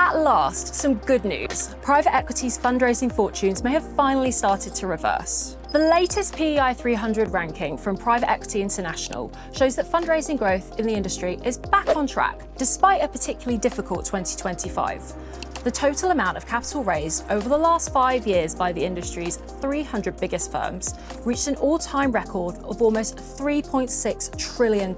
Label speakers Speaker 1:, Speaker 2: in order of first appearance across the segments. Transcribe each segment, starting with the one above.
Speaker 1: At last, some good news. Private equity's fundraising fortunes may have finally started to reverse. The latest PEI 300 ranking from Private Equity International shows that fundraising growth in the industry is back on track, despite a particularly difficult 2025. The total amount of capital raised over the last 5 years by the industry's 300 biggest firms reached an all-time record of almost $3.6 trillion,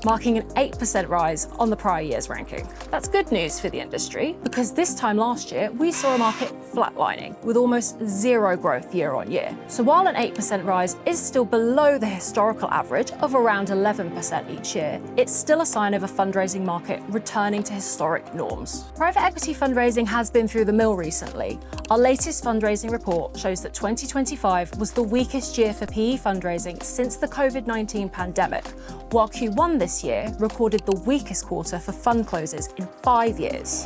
Speaker 1: marking an 8% rise on the prior year's ranking. That's good news for the industry, because this time last year, we saw a market flatlining, with almost zero growth year on year. So while an 8% rise is still below the historical average of around 11% each year, it's still a sign of a fundraising market returning to historic norms. Private equity fundraising has been through the mill recently. Our latest fundraising report shows that 2025 was the weakest year for PE fundraising since the COVID-19 pandemic, while Q1 this year recorded the weakest quarter for fund closes in 5 years.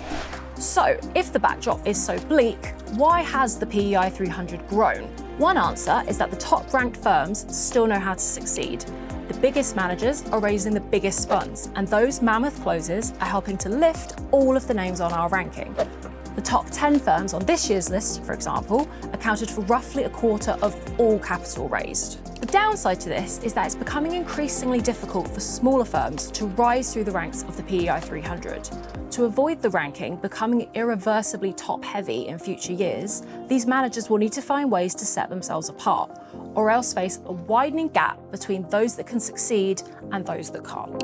Speaker 1: So, if the backdrop is so bleak, why has the PEI 300 grown? One answer is that the top-ranked firms still know how to succeed. The biggest managers are raising the biggest funds, and those mammoth closes are helping to lift all of the names on our ranking. The top 10 firms on this year's list, for example, accounted for roughly a quarter of all capital raised. The downside to this is that it's becoming increasingly difficult for smaller firms to rise through the ranks of the PEI 300. To avoid the ranking becoming irreversibly top-heavy in future years, these managers will need to find ways to set themselves apart, or else face a widening gap between those that can succeed and those that can't.